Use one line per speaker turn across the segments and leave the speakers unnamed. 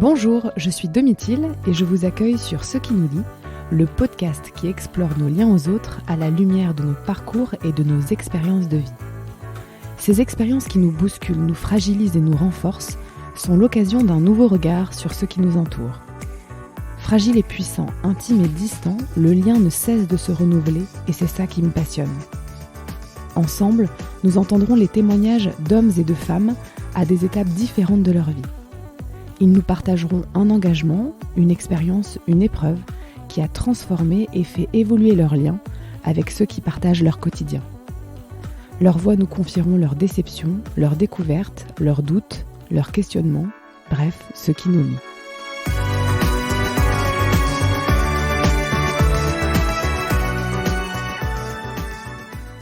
Bonjour, je suis Domitil et je vous accueille sur Ce qui nous lie, le podcast qui explore nos liens aux autres à la lumière de nos parcours et de nos expériences de vie. Ces expériences qui nous bousculent, nous fragilisent et nous renforcent sont l'occasion d'un nouveau regard sur ce qui nous entoure. Fragile et puissant, intime et distant, le lien ne cesse de se renouveler et c'est ça qui me passionne. Ensemble, nous entendrons les témoignages d'hommes et de femmes à des étapes différentes de leur vie. Ils nous partageront un engagement, une expérience, une épreuve qui a transformé et fait évoluer leurs liens avec ceux qui partagent leur quotidien. Leurs voix nous confieront leurs déceptions, leurs découvertes, leurs doutes, leurs questionnements, bref, ce qui nous lie.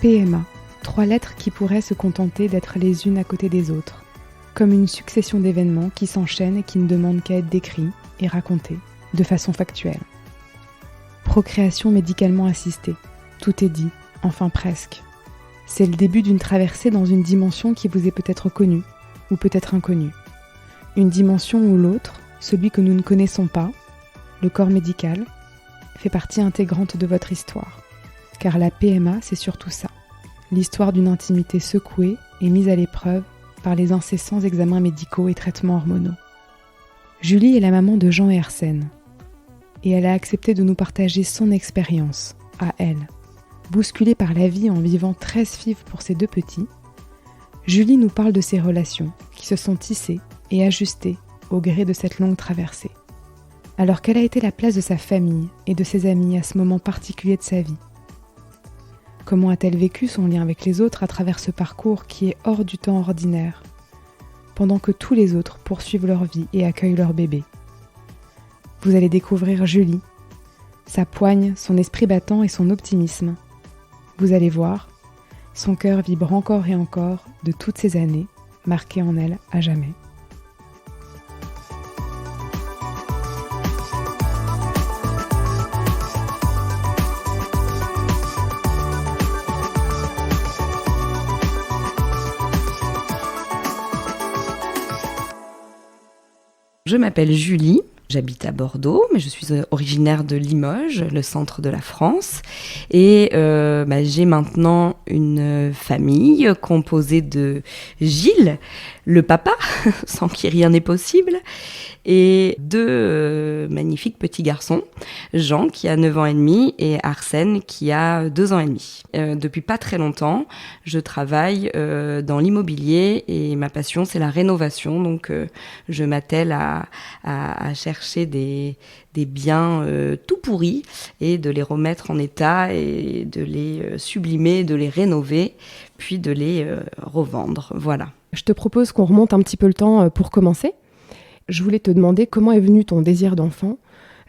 PMA, 3 lettres qui pourraient se contenter d'être les unes à côté des autres, comme une succession d'événements qui s'enchaînent et qui ne demandent qu'à être décrits et racontés de façon factuelle. Procréation médicalement assistée, tout est dit, enfin presque. C'est le début d'une traversée dans une dimension qui vous est peut-être connue, ou peut-être inconnue. Une dimension où l'autre, celui que nous ne connaissons pas, le corps médical, fait partie intégrante de votre histoire. Car la PMA, c'est surtout ça. L'histoire d'une intimité secouée et mise à l'épreuve par les incessants examens médicaux et traitements hormonaux. Julie est la maman de Jean et Arsène. Et elle a accepté de nous partager son expérience, à elle. Bousculée par la vie en vivant 13 FIV pour ses 2 petits, Julie nous parle de ses relations qui se sont tissées et ajustées au gré de cette longue traversée. Alors quelle a été la place de sa famille et de ses amis à ce moment particulier de sa vie ? Comment a-t-elle vécu son lien avec les autres à travers ce parcours qui est hors du temps ordinaire, pendant que tous les autres poursuivent leur vie et accueillent leur bébé ? Vous allez découvrir Julie, sa poigne, son esprit battant et son optimisme. Vous allez voir, son cœur vibre encore et encore de toutes ces années, marquées en elle à jamais.
Je m'appelle Julie, j'habite à Bordeaux, mais je suis originaire de Limoges, le centre de la France. Et j'ai maintenant une famille composée de Gilles, le papa, sans qui rien n'est possible, et 2 magnifiques petits garçons, Jean qui a 9 ans et demi et Arsène qui a 2 ans et demi. Depuis pas très longtemps, je travaille dans l'immobilier et ma passion c'est la rénovation, donc je m'attelle à chercher des biens tout pourris et de les remettre en état et de les sublimer, de les rénover, puis de les revendre, voilà.
Je te propose qu'on remonte un petit peu le temps pour commencer. Je voulais te demander comment est venu ton désir d'enfant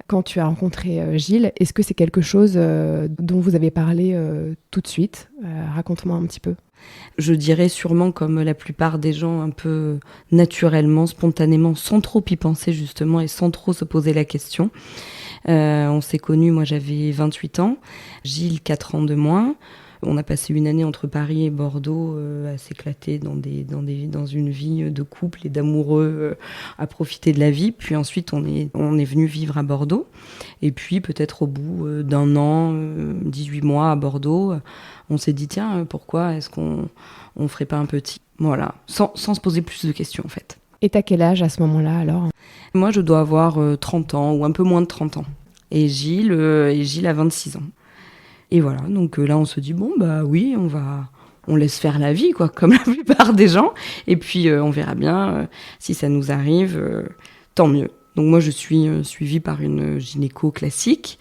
quand tu as rencontré Gilles. Est-ce que c'est quelque chose dont vous avez parlé tout de suite ? Raconte-moi un petit peu.
Je dirais sûrement comme la plupart des gens, un peu naturellement, spontanément, sans trop y penser justement et sans trop se poser la question. On s'est connus, moi j'avais 28 ans, Gilles 4 ans de moins. On a passé une année entre Paris et Bordeaux à s'éclater dans une vie de couple et d'amoureux, à profiter de la vie. Puis ensuite, on est venu vivre à Bordeaux. Et puis, peut-être au bout d'un an, 18 mois à Bordeaux, on s'est dit, tiens, pourquoi est-ce qu'on ferait pas un petit ? Voilà, sans se poser plus de questions, en fait.
Et t'as quel âge à ce moment-là, alors ?
Moi, je dois avoir 30 ans ou un peu moins de 30 ans. Et Gilles a 26 ans. Et voilà, donc là on se dit bon bah oui, on laisse faire la vie quoi, comme la plupart des gens, et puis on verra bien si ça nous arrive, tant mieux. Donc moi je suis suivie par une gynéco classique,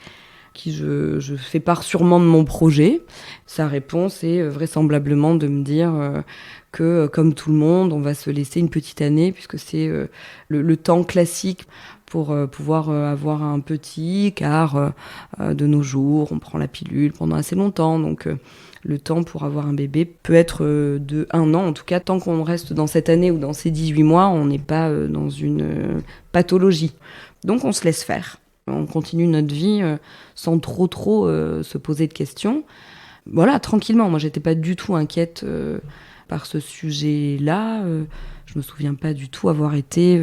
qui je fais part sûrement de mon projet. Sa réponse est vraisemblablement de me dire que comme tout le monde, on va se laisser une petite année, puisque c'est le temps classique pour pouvoir avoir un petit, car de nos jours, on prend la pilule pendant assez longtemps, donc le temps pour avoir un bébé peut être de 1 an, en tout cas tant qu'on reste dans cette année ou dans ces 18 mois, on n'est pas dans une pathologie. Donc on se laisse faire, on continue notre vie sans trop se poser de questions. Voilà, tranquillement, moi j'étais pas du tout inquiète par ce sujet-là, je me souviens pas du tout avoir été...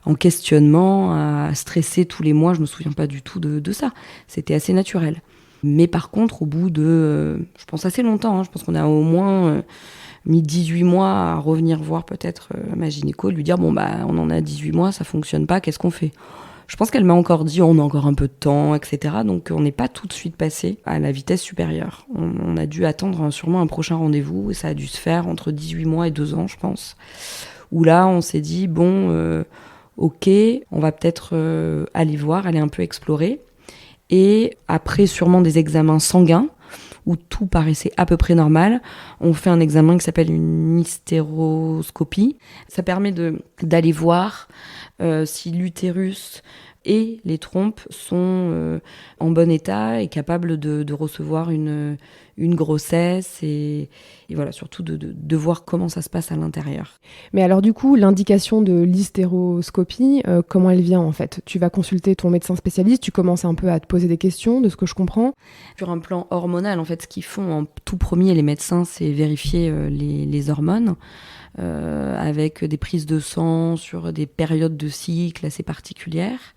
en questionnement, à stresser tous les mois. Je me souviens pas du tout de ça. C'était assez naturel. Mais par contre, au bout de, je pense assez longtemps, je pense qu'on a au moins mis 18 mois à revenir voir peut-être ma gynéco, lui dire, bon, bah, on en a 18 mois, ça fonctionne pas, qu'est-ce qu'on fait ? Je pense qu'elle m'a encore dit, on a encore un peu de temps, etc. Donc on n'est pas tout de suite passé à la vitesse supérieure. On a dû attendre sûrement un prochain rendez-vous, et ça a dû se faire entre 18 mois et 2 ans, je pense. Où là, on s'est dit, bon, ok, on va peut-être aller voir, aller un peu explorer. Et après sûrement des examens sanguins, où tout paraissait à peu près normal, on fait un examen qui s'appelle une hystéroscopie. Ça permet d'aller voir si l'utérus et les trompes sont en bon état et capables de recevoir une grossesse et voilà, surtout de voir comment ça se passe à l'intérieur.
Mais alors du coup, l'indication de l'hystéroscopie, comment elle vient en fait ? Tu vas consulter ton médecin spécialiste, tu commences un peu à te poser des questions, de ce que je comprends.
Sur un plan hormonal, en fait, ce qu'ils font en tout premier, les médecins, c'est vérifier les hormones. Avec des prises de sang sur des périodes de cycle assez particulières.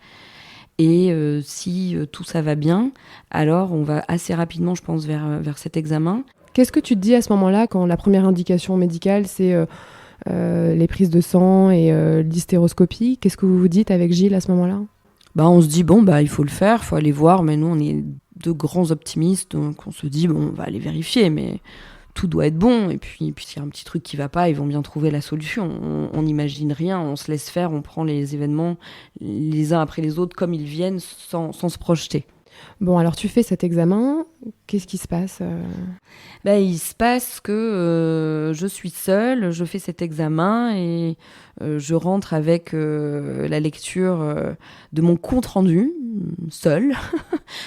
Et si tout ça va bien, alors on va assez rapidement, je pense, vers cet examen.
Qu'est-ce que tu te dis à ce moment-là, quand la première indication médicale, c'est les prises de sang et l'hystéroscopie ? Qu'est-ce que vous vous dites avec Gilles à ce moment-là ?
On se dit, bon, il faut le faire, il faut aller voir, mais nous, on est de grands optimistes, donc on se dit, bon, on va aller vérifier, mais tout doit être bon, et puis s'il y a un petit truc qui va pas, ils vont bien trouver la solution. On n'imagine rien, on se laisse faire, on prend les événements les uns après les autres comme ils viennent, sans se projeter.
Bon, alors tu fais cet examen, qu'est-ce qui se passe ?
Il se passe que je suis seule, je fais cet examen et je rentre avec la lecture de mon compte-rendu, seule,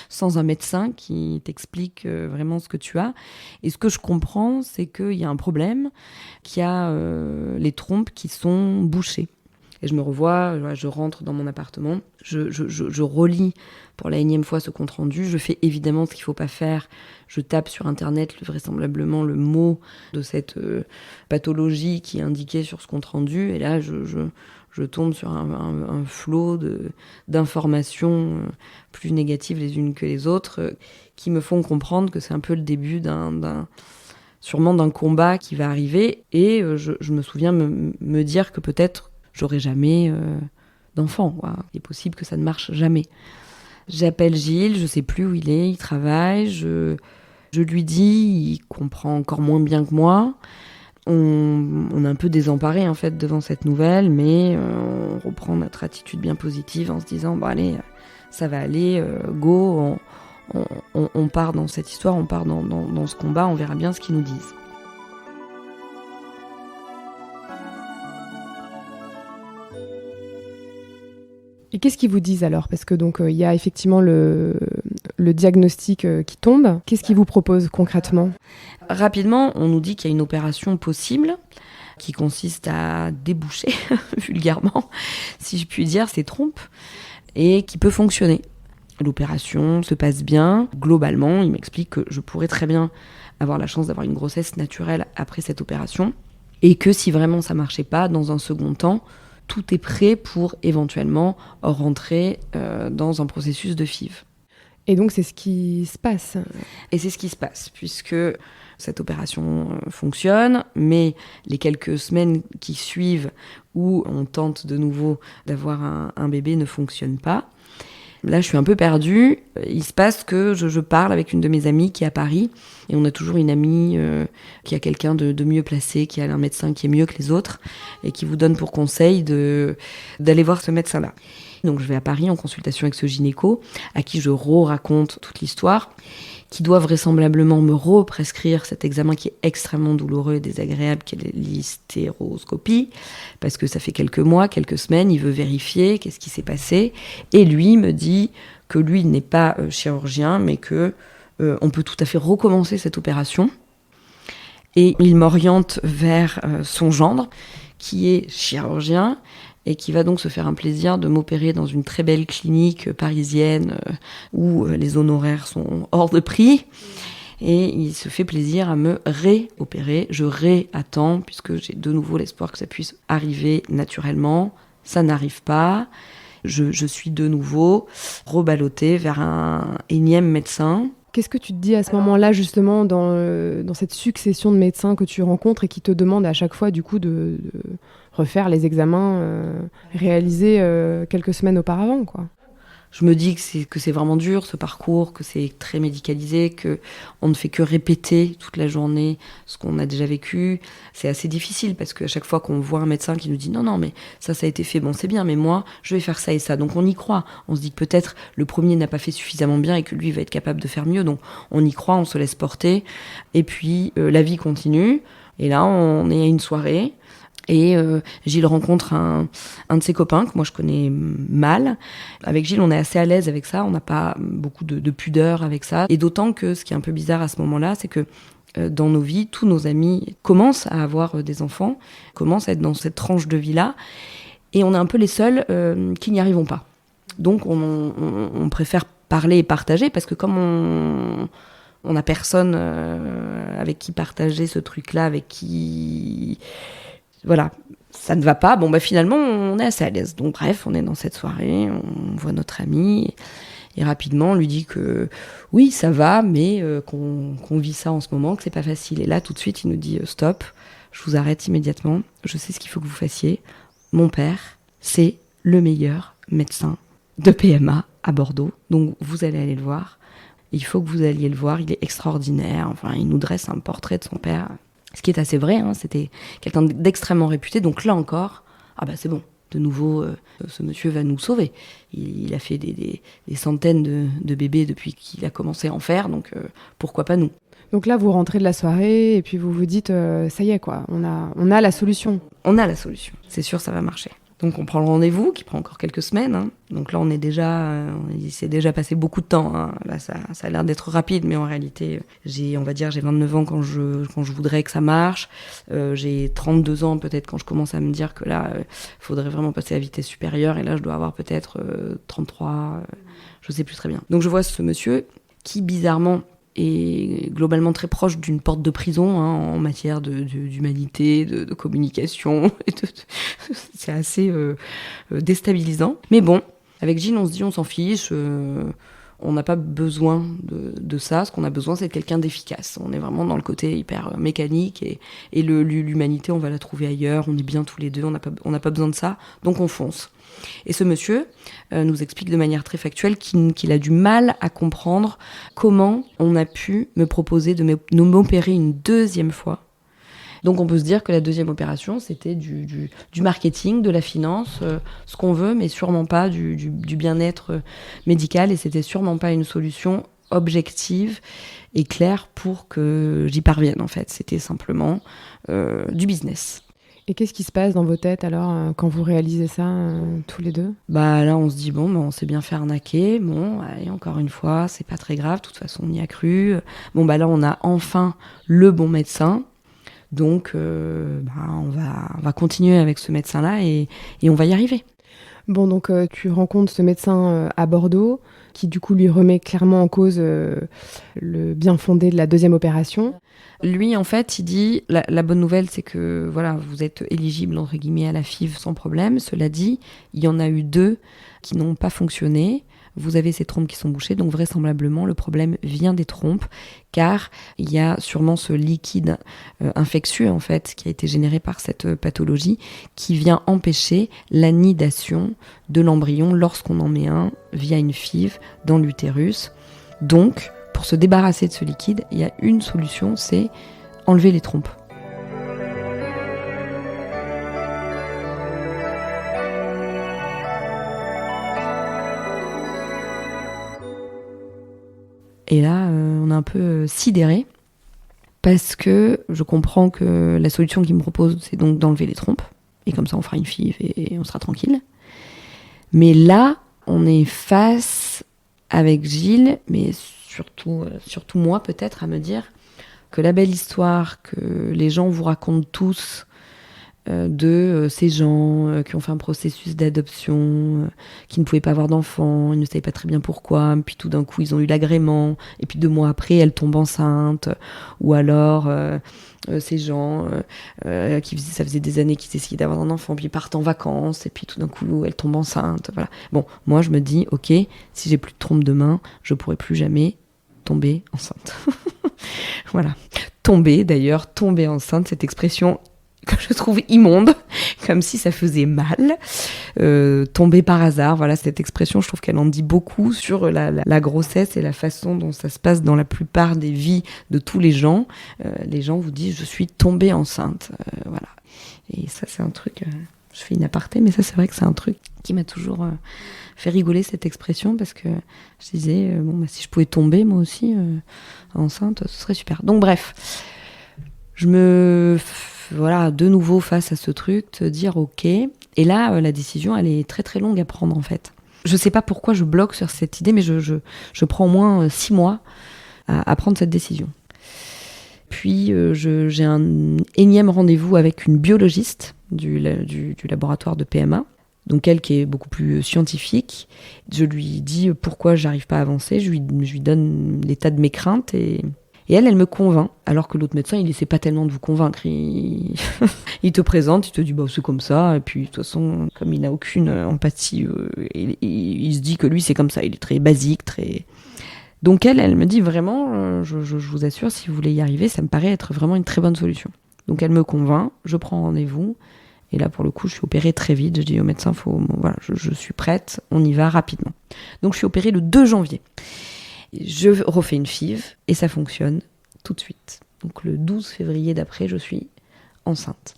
sans un médecin qui t'explique vraiment ce que tu as. Et ce que je comprends, c'est qu'il y a un problème, qu'il y a les trompes qui sont bouchées. Et je me revois, je rentre dans mon appartement, je relis pour la énième fois ce compte-rendu, je fais évidemment ce qu'il ne faut pas faire, je tape sur Internet vraisemblablement le mot de cette pathologie qui est indiquée sur ce compte-rendu, et là je tombe sur un flot d'informations plus négatives les unes que les autres, qui me font comprendre que c'est un peu le début sûrement d'un combat qui va arriver, et je me souviens me dire que peut-être j'aurai jamais d'enfant, quoi. Il est possible que ça ne marche jamais. J'appelle Gilles, je sais plus où il est, il travaille, je lui dis, il comprend encore moins bien que moi. On est un peu désemparés en fait devant cette nouvelle, mais on reprend notre attitude bien positive en se disant, allez, ça va aller, go, on part dans cette histoire, on part dans ce combat, on verra bien ce qu'ils nous disent.
Et qu'est-ce qu'ils vous disent alors ? Parce que donc il y a effectivement le diagnostic qui tombe. Qu'est-ce qu'ils vous proposent concrètement ?
Rapidement, on nous dit qu'il y a une opération possible qui consiste à déboucher, vulgairement, si je puis dire, ces trompes, et qui peut fonctionner. L'opération se passe bien. Globalement, il m'explique que je pourrais très bien avoir la chance d'avoir une grossesse naturelle après cette opération, et que si vraiment ça marchait pas, dans un second temps, tout est prêt pour éventuellement rentrer dans un processus de FIV.
Et donc c'est ce qui se passe.
Et c'est ce qui se passe, puisque cette opération fonctionne, mais les quelques semaines qui suivent où on tente de nouveau d'avoir un bébé ne fonctionnent pas. Là, je suis un peu perdue. Il se passe que je parle avec une de mes amies qui est à Paris, et on a toujours une amie qui a quelqu'un de mieux placé, qui a un médecin qui est mieux que les autres, et qui vous donne pour conseil d'aller voir ce médecin-là. Donc je vais à Paris en consultation avec ce gynéco, à qui je raconte toute l'histoire, qui doit vraisemblablement me represcrire cet examen qui est extrêmement douloureux et désagréable, qui est l'hystéroscopie, parce que ça fait quelques mois, quelques semaines, il veut vérifier qu'est-ce qui s'est passé, et lui me dit que lui n'est pas chirurgien, mais que on peut tout à fait recommencer cette opération, et il m'oriente vers son gendre, qui est chirurgien, et qui va donc se faire un plaisir de m'opérer dans une très belle clinique parisienne où les honoraires sont hors de prix. Et il se fait plaisir à me réopérer. Je réattends, puisque j'ai de nouveau l'espoir que ça puisse arriver naturellement. ça n'arrive pas. Je suis de nouveau reballottée vers un énième médecin.
Qu'est-ce que tu te dis à ce moment-là, justement, dans cette succession de médecins que tu rencontres et qui te demandent à chaque fois, du coup, de refaire les examens réalisés quelques semaines auparavant, quoi?
Je me dis que c'est vraiment dur, ce parcours, que c'est très médicalisé, qu'on ne fait que répéter toute la journée ce qu'on a déjà vécu. C'est assez difficile parce qu'à chaque fois qu'on voit un médecin qui nous dit non, mais ça a été fait, bon, c'est bien, mais moi, je vais faire ça et ça. Donc on y croit. On se dit que peut-être le premier n'a pas fait suffisamment bien et que lui va être capable de faire mieux. Donc on y croit, on se laisse porter. Et puis la vie continue. Et là, on est à une soirée. Et Gilles rencontre un de ses copains que moi je connais mal. Avec Gilles, on est assez à l'aise avec ça, on n'a pas beaucoup de pudeur avec ça. Et d'autant que ce qui est un peu bizarre à ce moment-là, c'est que dans nos vies, tous nos amis commencent à avoir des enfants, commencent à être dans cette tranche de vie-là, et on est un peu les seuls qui n'y arrivons pas. Donc on préfère parler et partager, parce que comme on n'a personne avec qui partager ce truc-là, avec qui... Voilà, ça ne va pas. Bon, finalement, on est assez à l'aise. Donc, bref, on est dans cette soirée, on voit notre ami, et rapidement, on lui dit que oui, ça va, mais qu'on vit ça en ce moment, que c'est pas facile. Et là, tout de suite, il nous dit stop, je vous arrête immédiatement, je sais ce qu'il faut que vous fassiez. Mon père, c'est le meilleur médecin de PMA à Bordeaux, donc vous allez aller le voir. Il faut que vous alliez le voir, il est extraordinaire. Enfin, il nous dresse un portrait de son père. Ce qui est assez vrai, hein, c'était quelqu'un d'extrêmement réputé. Donc là encore, c'est bon. De nouveau, ce monsieur va nous sauver. Il a fait des centaines de bébés depuis qu'il a commencé à en faire, donc pourquoi pas nous.
Donc là, vous rentrez de la soirée et puis vous vous dites, ça y est, quoi, on a la solution.
On a la solution, c'est sûr, ça va marcher. Donc on prend le rendez-vous, qui prend encore quelques semaines. Hein. Donc là, il s'est déjà passé beaucoup de temps. Hein. Là, ça a l'air d'être rapide, mais en réalité, j'ai 29 ans quand je voudrais que ça marche. J'ai 32 ans peut-être quand je commence à me dire que là, faudrait vraiment passer à vitesse supérieure. Et là, je dois avoir peut-être 33, je sais plus très bien. Donc je vois ce monsieur qui, bizarrement, est globalement très proche d'une porte de prison en matière d'humanité, de communication. C'est assez déstabilisant. Mais bon, avec Gilles, on se dit on s'en fiche, on n'a pas besoin de ça. Ce qu'on a besoin, c'est de quelqu'un d'efficace. On est vraiment dans le côté hyper mécanique et l'humanité, on va la trouver ailleurs. On est bien tous les deux, on n'a pas besoin de ça, donc on fonce. Et ce monsieur nous explique de manière très factuelle qu'il a du mal à comprendre comment on a pu me proposer de m'opérer une deuxième fois. Donc on peut se dire que la deuxième opération, c'était du marketing, de la finance, ce qu'on veut, mais sûrement pas du bien-être médical, et c'était sûrement pas une solution objective et claire pour que j'y parvienne, en fait. C'était simplement du business.
Et qu'est-ce qui se passe dans vos têtes alors quand vous réalisez ça tous les deux ?
Là on se dit on s'est bien fait arnaquer, allez, encore une fois, c'est pas très grave, de toute façon on y a cru. Là on a enfin le bon médecin, donc on va continuer avec ce médecin-là et on va y arriver.
Bon, donc tu rencontres ce médecin à Bordeaux qui du coup lui remet clairement en cause le bien fondé de la deuxième opération.
Lui, en fait, il dit, la bonne nouvelle, c'est que voilà, vous êtes éligible, entre guillemets, à la FIV sans problème. Cela dit, il y en a eu 2 qui n'ont pas fonctionné. Vous avez ces trompes qui sont bouchées, donc vraisemblablement, le problème vient des trompes, car il y a sûrement ce liquide infectieux, en fait, qui a été généré par cette pathologie, qui vient empêcher l'anidation de l'embryon lorsqu'on en met un via une FIV dans l'utérus. Donc, pour se débarrasser de ce liquide, il y a une solution, c'est enlever les trompes. Et là, on est un peu sidéré, parce que je comprends que la solution qu'il me propose, c'est donc d'enlever les trompes, et comme ça on fera une FIV et on sera tranquille. Mais là, on est face avec Gilles, mais surtout moi peut-être, à me dire que la belle histoire que les gens vous racontent tous de ces gens qui ont fait un processus d'adoption, qui ne pouvaient pas avoir d'enfants, ils ne savaient pas très bien pourquoi, puis tout d'un coup ils ont eu l'agrément, et puis 2 mois après elle tombe enceinte, ou alors ces gens ça faisait des années qu'ils essayaient d'avoir un enfant, puis ils partent en vacances, et puis tout d'un coup elle tombe enceinte, voilà. Bon, moi je me dis, ok, si j'ai plus de trompe demain, je pourrai plus jamais tomber enceinte. Voilà. Tomber enceinte, cette expression que je trouve immonde, comme si ça faisait mal. Tomber par hasard, voilà, cette expression, je trouve qu'elle en dit beaucoup sur la grossesse et la façon dont ça se passe dans la plupart des vies de tous les gens. Les gens vous disent « je suis tombée enceinte ». Voilà. Et ça, c'est un truc... je fais une aparté, mais ça, c'est vrai que c'est un truc qui m'a toujours fait rigoler, cette expression, parce que je disais, si je pouvais tomber, moi aussi, enceinte, ce serait super. Donc, bref, je me... Voilà, de nouveau face à ce truc, te dire ok. Et là, la décision, elle est très très longue à prendre en fait. Je sais pas pourquoi je bloque sur cette idée, mais je prends au moins 6 mois à prendre cette décision. Puis j'ai un énième rendez-vous avec une biologiste du laboratoire de PMA, donc elle qui est beaucoup plus scientifique. Je lui dis pourquoi j'arrive pas à avancer, je lui donne l'état de mes craintes et elle me convainc, alors que l'autre médecin, il essaie pas tellement de vous convaincre. Il te présente, il te dit bah, c'est comme ça, et puis de toute façon, comme il n'a aucune empathie, il se dit que lui c'est comme ça, il est très basique, très... Donc elle me dit vraiment, je vous assure, si vous voulez y arriver, ça me paraît être vraiment une très bonne solution. Donc elle me convainc, je prends rendez-vous, et là pour le coup je suis opérée très vite, je dis au médecin, voilà, je suis prête, on y va rapidement. Donc je suis opérée le 2 janvier. Je refais une FIV et ça fonctionne tout de suite. Donc le 12 février d'après, je suis enceinte.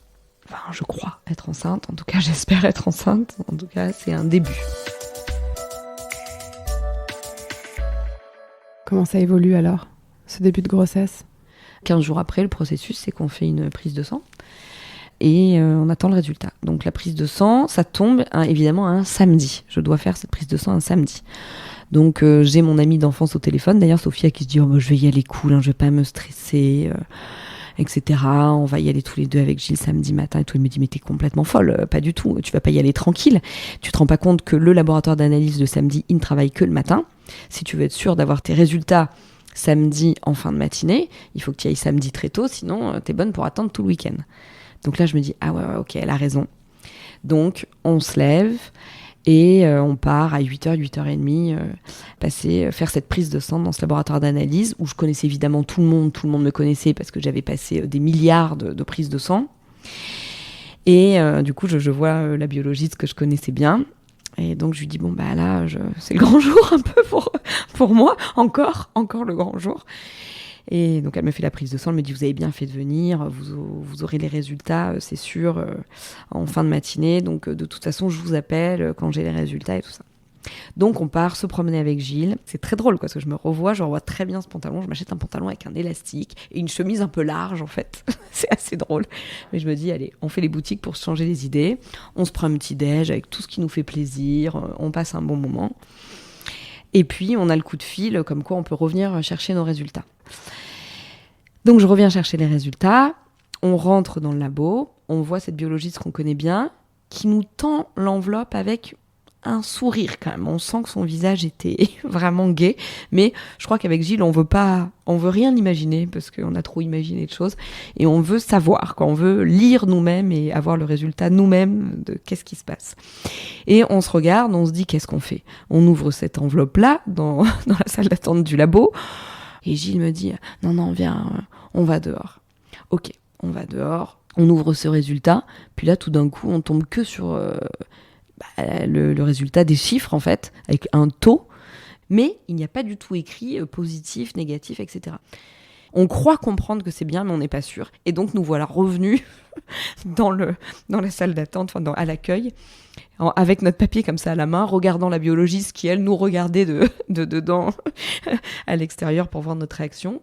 Enfin, je crois être enceinte. En tout cas, j'espère être enceinte. En tout cas, c'est un début.
Comment ça évolue alors, ce début de grossesse ?
15 jours après, le processus, c'est qu'on fait une prise de sang et on attend le résultat. Donc la prise de sang, ça tombe évidemment un samedi. Je dois faire cette prise de sang un samedi. Donc j'ai mon amie d'enfance au téléphone, d'ailleurs Sophia qui se dit je vais y aller cool, je vais pas me stresser, etc. On va y aller tous les deux avec Gilles samedi matin et tout. Elle me dit mais t'es complètement folle, pas du tout, tu vas pas y aller tranquille. Tu te rends pas compte que le laboratoire d'analyse de samedi, il ne travaille que le matin. Si tu veux être sûr d'avoir tes résultats samedi en fin de matinée, il faut que tu y ailles samedi très tôt, sinon t'es bonne pour attendre tout le week-end. Donc là je me dis ah ouais ok, elle a raison. Donc on se lève. Et on part à 8h, 8h30, faire cette prise de sang dans ce laboratoire d'analyse où je connaissais évidemment tout le monde me connaissait parce que j'avais passé des milliards de prises de sang. Et du coup, je vois la biologiste que je connaissais bien. Et donc, je lui dis, là, c'est le grand jour un peu pour moi, encore le grand jour. Et donc, elle me fait la prise de sang, elle me dit, vous avez bien fait de venir, vous aurez les résultats, c'est sûr, en fin de matinée. Donc, de toute façon, je vous appelle quand j'ai les résultats et tout ça. Donc, on part se promener avec Gilles. C'est très drôle, parce que je me revois très bien ce pantalon. Je m'achète un pantalon avec un élastique et une chemise un peu large, en fait. C'est assez drôle. Mais je me dis, allez, on fait les boutiques pour se changer les idées. On se prend un petit déj avec tout ce qui nous fait plaisir. On passe un bon moment. Et puis, on a le coup de fil, comme quoi on peut revenir chercher nos résultats. Donc, je reviens chercher les résultats. On rentre dans le labo. On voit cette biologiste qu'on connaît bien, qui nous tend l'enveloppe avec un sourire quand même. On sent que son visage était vraiment gai. Mais je crois qu'avec Gilles, on veut rien imaginer, parce qu'on a trop imaginé de choses. Et on veut savoir, on veut lire nous-mêmes et avoir le résultat nous-mêmes de qu'est-ce qui se passe. Et on se regarde, on se dit, qu'est-ce qu'on fait ? On ouvre cette enveloppe-là dans la salle d'attente du labo. Et Gilles me dit, non, viens, on va dehors. Ok, on va dehors, on ouvre ce résultat. Puis là, tout d'un coup, on tombe que sur le résultat des chiffres, en fait, avec un taux. Mais il n'y a pas du tout écrit positif, négatif, etc. On croit comprendre que c'est bien, mais on n'est pas sûr. Et donc, nous voilà revenus dans la salle d'attente, à l'accueil, avec notre papier comme ça à la main, regardant la biologiste qui, elle, nous regardait de dedans à l'extérieur pour voir notre réaction.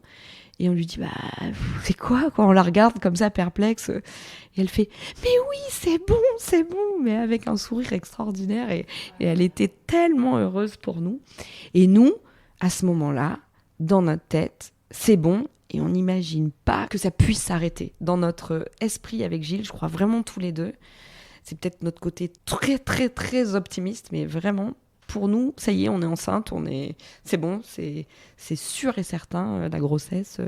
Et on lui dit, c'est quoi ? On la regarde comme ça, perplexe. Et elle fait, mais oui, c'est bon, mais avec un sourire extraordinaire. Et elle était tellement heureuse pour nous. Et nous, à ce moment-là, dans notre tête, c'est bon. Et on n'imagine pas que ça puisse s'arrêter. Dans notre esprit avec Gilles, je crois vraiment tous les deux, c'est peut-être notre côté très, très, très optimiste, mais vraiment, pour nous, ça y est, on est enceinte, c'est bon, c'est sûr et certain, la grossesse.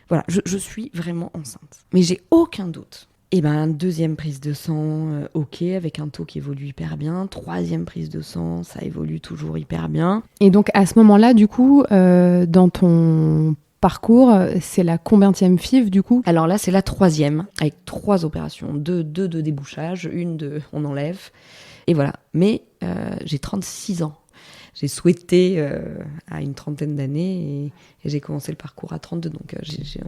Voilà, je suis vraiment enceinte. Mais j'ai aucun doute. Et ben, deuxième prise de sang, ok, avec un taux qui évolue hyper bien. Troisième prise de sang, ça évolue toujours hyper bien.
Et donc, à ce moment-là, du coup, dans ton parcours, c'est la combienième FIV, du coup ?
Alors là, c'est la troisième, avec 3 opérations. 2 de débouchage, on enlève. Et voilà. Mais j'ai 36 ans. J'ai souhaité à une trentaine d'années et j'ai commencé le parcours à 32. Donc,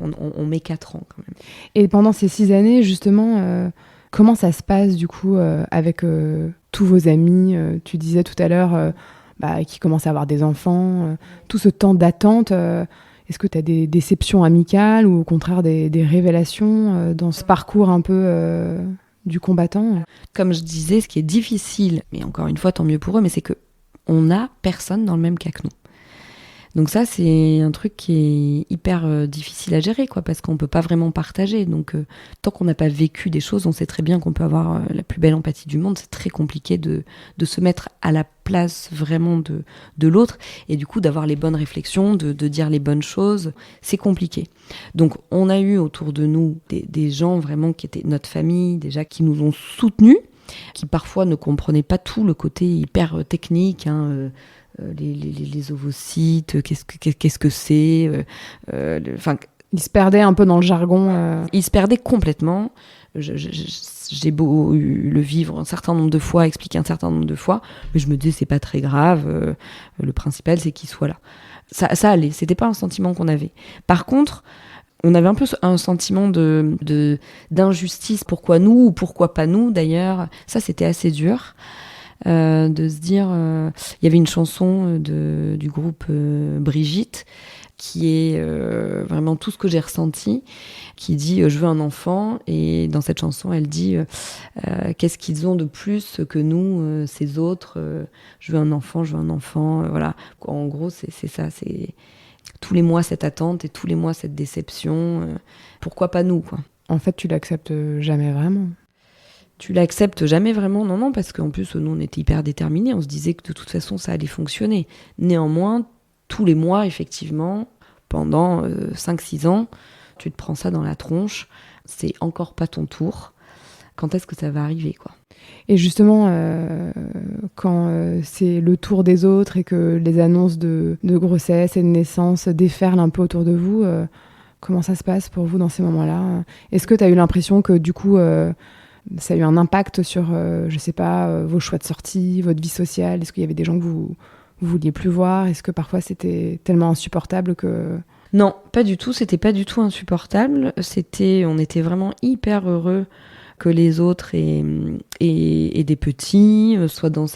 on met 4 ans quand même.
Et pendant ces 6 années, justement, comment ça se passe, du coup, avec tous vos amis tu disais tout à l'heure qui commencent à avoir des enfants. Tout ce temps d'attente, est-ce que tu as des déceptions amicales ou au contraire des révélations dans ce parcours un peu du combattant ?
Comme je disais, ce qui est difficile, mais encore une fois, tant mieux pour eux, mais c'est qu'on n'a personne dans le même cas que nous. Donc ça, c'est un truc qui est hyper difficile à gérer, quoi, parce qu'on ne peut pas vraiment partager. Donc tant qu'on n'a pas vécu des choses, on sait très bien qu'on peut avoir la plus belle empathie du monde. C'est très compliqué de se mettre à la place vraiment de l'autre et du coup d'avoir les bonnes réflexions, de dire les bonnes choses. C'est compliqué. Donc on a eu autour de nous des gens vraiment qui étaient notre famille, déjà qui nous ont soutenus, qui parfois ne comprenaient pas tout le côté hyper technique, les ovocytes, qu'est-ce que c'est,
ils se perdaient un peu dans le jargon.
Ils se perdaient complètement. J'ai beau le vivre un certain nombre de fois, expliquer un certain nombre de fois, mais je me dis c'est pas très grave. Le principal c'est qu'il soit là. Ça allait. C'était pas un sentiment qu'on avait. Par contre, on avait un peu un sentiment d'injustice. Pourquoi nous ou pourquoi pas nous d'ailleurs. Ça c'était assez dur. De se dire, il y avait une chanson du groupe Brigitte qui est vraiment tout ce que j'ai ressenti, qui dit je veux un enfant, et dans cette chanson elle dit qu'est-ce qu'ils ont de plus que nous, ces autres, je veux un enfant, voilà. En gros c'est ça, c'est tous les mois cette attente et tous les mois cette déception, pourquoi pas nous, quoi.
En fait tu l'acceptes jamais vraiment.
Tu l'acceptes jamais vraiment, non, parce qu'en plus, nous, on était hyper déterminés. On se disait que de toute façon, ça allait fonctionner. Néanmoins, tous les mois, effectivement, pendant 5-6 ans, tu te prends ça dans la tronche. C'est encore pas ton tour. Quand est-ce que ça va arriver, quoi ?
Et justement, quand c'est le tour des autres et que les annonces de grossesse et de naissance déferlent un peu autour de vous, comment ça se passe pour vous dans ces moments-là ? Est-ce que tu as eu l'impression que, du coup... ça a eu un impact sur, je sais pas, vos choix de sortie, votre vie sociale ? Est-ce qu'il y avait des gens que vous vouliez plus voir ? Est-ce que parfois c'était tellement insupportable que...
Non, pas du tout. C'était pas du tout insupportable. On était vraiment hyper heureux que les autres et des petits soient dans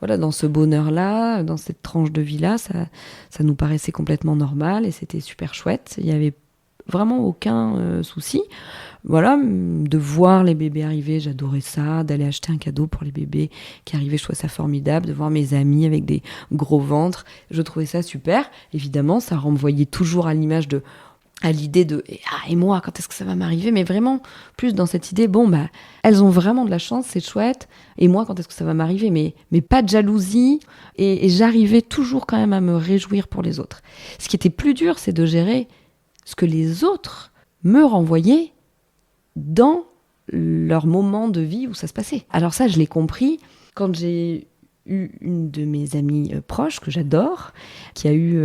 dans ce bonheur-là, dans cette tranche de vie-là. Ça nous paraissait complètement normal et c'était super chouette. Il y avait vraiment aucun souci. Voilà, de voir les bébés arriver, j'adorais ça, d'aller acheter un cadeau pour les bébés qui arrivaient, je trouvais ça formidable, de voir mes amis avec des gros ventres, je trouvais ça super. Évidemment, ça renvoyait toujours à l'idée de et moi, quand est-ce que ça va m'arriver ? Mais vraiment, plus dans cette idée, elles ont vraiment de la chance, c'est chouette, et moi, quand est-ce que ça va m'arriver ? Mais pas de jalousie, et j'arrivais toujours quand même à me réjouir pour les autres. Ce qui était plus dur, c'est de gérer ce que les autres me renvoyaient dans leur moment de vie où ça se passait. Alors ça, je l'ai compris quand j'ai eu une de mes amies proches, que j'adore, qui a eu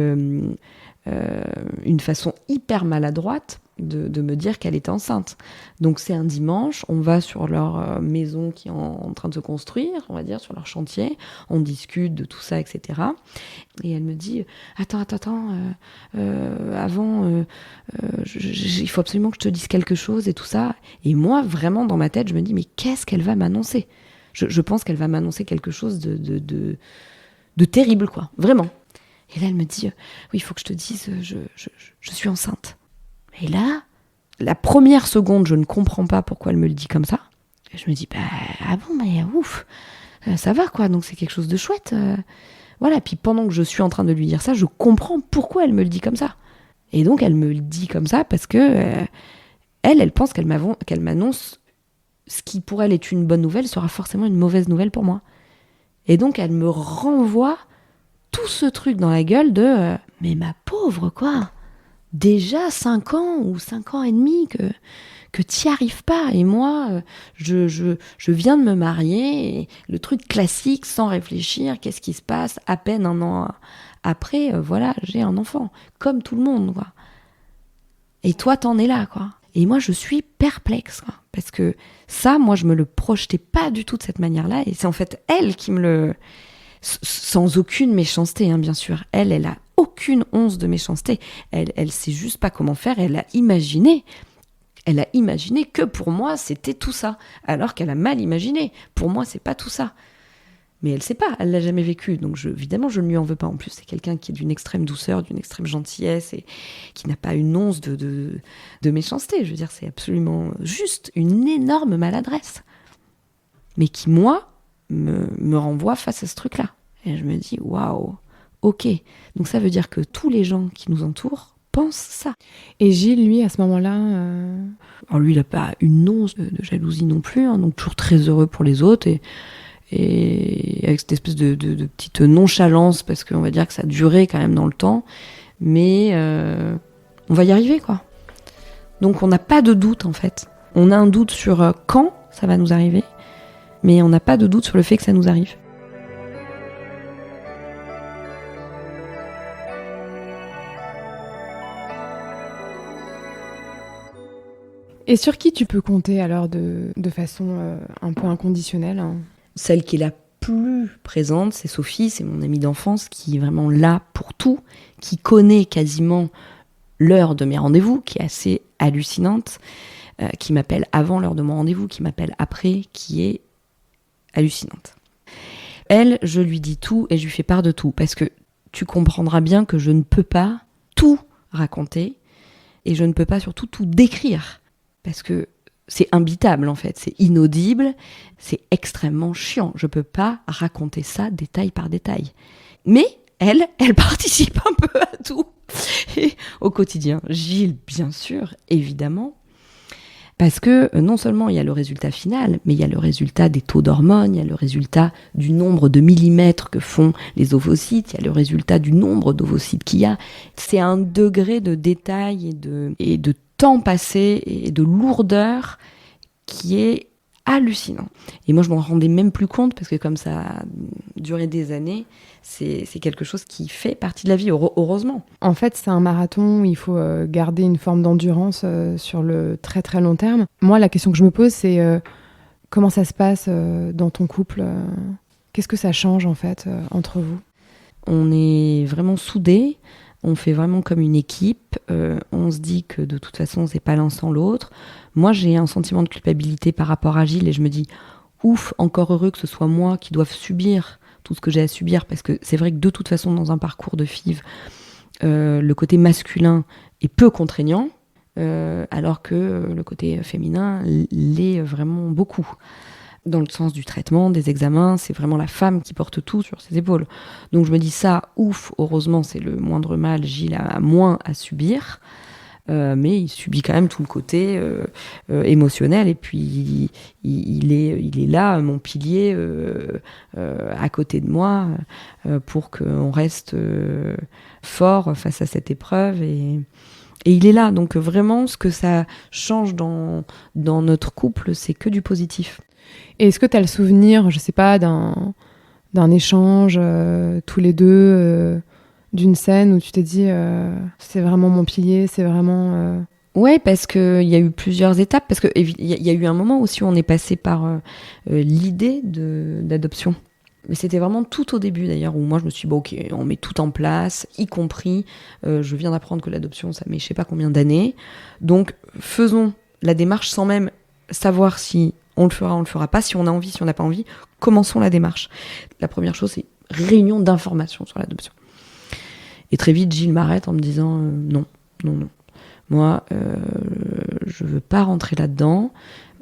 une façon hyper maladroite de me dire qu'elle était enceinte. Donc c'est un dimanche, on va sur leur maison qui est en train de se construire, on va dire, sur leur chantier, on discute de tout ça, etc. Et elle me dit « Attends, avant, il faut absolument que je te dise quelque chose et tout ça. » Et moi, vraiment, dans ma tête, je me dis « Mais qu'est-ce qu'elle va m'annoncer ? Je pense qu'elle va m'annoncer quelque chose de terrible, quoi, vraiment. » Et là, elle me dit « Oui, il faut que je te dise, je suis enceinte. » Et là, la première seconde, je ne comprends pas pourquoi elle me le dit comme ça. Et je me dis, ah bon, mais ouf, ça va quoi, donc c'est quelque chose de chouette. Voilà, puis pendant que je suis en train de lui dire ça, je comprends pourquoi elle me le dit comme ça. Et donc, elle me le dit comme ça parce que elle pense qu'elle m'annonce ce qui pour elle est une bonne nouvelle sera forcément une mauvaise nouvelle pour moi. Et donc, elle me renvoie tout ce truc dans la gueule de mais ma pauvre, quoi, déjà 5 ans ou 5 ans et demi que t'y arrives pas. Et moi, je viens de me marier, et le truc classique, sans réfléchir, qu'est-ce qui se passe, à peine un an après, voilà, j'ai un enfant, comme tout le monde, quoi. Et toi, t'en es là, quoi. Et moi, je suis perplexe, quoi. Parce que ça, moi, je me le projetais pas du tout de cette manière-là. Et c'est en fait elle qui me le... Sans aucune méchanceté, hein, bien sûr. Elle a aucune once de méchanceté. Elle sait juste pas comment faire. Elle a imaginé que pour moi, c'était tout ça. Alors qu'elle a mal imaginé. Pour moi, c'est pas tout ça. Mais elle sait pas, elle l'a jamais vécu. Donc évidemment, je ne lui en veux pas. En plus, c'est quelqu'un qui est d'une extrême douceur, d'une extrême gentillesse et qui n'a pas une once de méchanceté. Je veux dire, c'est absolument juste une énorme maladresse. Mais qui, moi, me renvoie face à ce truc-là. Et je me dis, waouh, ok. Donc ça veut dire que tous les gens qui nous entourent pensent ça.
Et Gilles, lui, à ce moment-là...
Alors lui, il n'a pas une once de jalousie non plus, hein, donc toujours très heureux pour les autres et avec cette espèce de petite nonchalance, parce qu'on va dire que ça a duré quand même dans le temps, mais on va y arriver, quoi. Donc on n'a pas de doute, en fait. On a un doute sur quand ça va nous arriver, mais on n'a pas de doute sur le fait que ça nous arrive.
Et sur qui tu peux compter alors de façon un peu inconditionnelle, hein?
Celle qui est la plus présente, c'est Sophie, c'est mon amie d'enfance qui est vraiment là pour tout, qui connaît quasiment l'heure de mes rendez-vous, qui est assez hallucinante, qui m'appelle avant l'heure de mon rendez-vous, qui m'appelle après, qui est hallucinante. Elle, je lui dis tout et je lui fais part de tout, parce que tu comprendras bien que je ne peux pas tout raconter et je ne peux pas surtout tout décrire, parce que c'est imbitable en fait, c'est inaudible, c'est extrêmement chiant. Je peux pas raconter ça détail par détail. Mais elle participe un peu à tout. Et au quotidien, Gilles, bien sûr, évidemment. Parce que non seulement il y a le résultat final, mais il y a le résultat des taux d'hormones, il y a le résultat du nombre de millimètres que font les ovocytes, il y a le résultat du nombre d'ovocytes qu'il y a. C'est un degré de détail et de temps passé et de lourdeur qui est hallucinant. Et moi, je m'en rendais même plus compte parce que comme ça a duré des années, c'est quelque chose qui fait partie de la vie, heureusement.
En fait, c'est un marathon où il faut garder une forme d'endurance sur le très très long terme. Moi, la question que je me pose, c'est comment ça se passe dans ton couple Qu'est-ce que ça change en fait entre vous ?
On est vraiment soudés. On fait vraiment comme une équipe. On se dit que de toute façon, c'est pas l'un sans l'autre. Moi, j'ai un sentiment de culpabilité par rapport à Gilles et je me dis, ouf, encore heureux que ce soit moi qui doive subir tout ce que j'ai à subir, parce que c'est vrai que de toute façon, dans un parcours de FIV, le côté masculin est peu contraignant, alors que le côté féminin l'est vraiment beaucoup. Dans le sens du traitement, des examens, c'est vraiment la femme qui porte tout sur ses épaules. Donc je me dis ça, ouf, heureusement c'est le moindre mal, Gilles a moins à subir, mais il subit quand même tout le côté émotionnel, et puis il est là, mon pilier, à côté de moi, pour qu'on reste fort face à cette épreuve, et il est là. Donc vraiment, ce que ça change dans notre couple, c'est que du positif.
Et est-ce que tu as le souvenir, je sais pas, d'un échange tous les deux, d'une scène où tu t'es dit c'est vraiment mon pilier, c'est vraiment...
Ouais, parce qu'il y a eu plusieurs étapes, parce qu'il y a eu un moment aussi où on est passé par l'idée d'adoption. Mais c'était vraiment tout au début d'ailleurs, où moi je me suis dit, bon, ok, on met tout en place, y compris, je viens d'apprendre que l'adoption ça met je sais pas combien d'années, donc faisons la démarche sans même savoir si on le fera pas, si on a envie, si on n'a pas envie, commençons la démarche. La première chose, c'est réunion d'information sur l'adoption. Et très vite, Gilles m'arrête en me disant non. Moi, je veux pas rentrer là-dedans,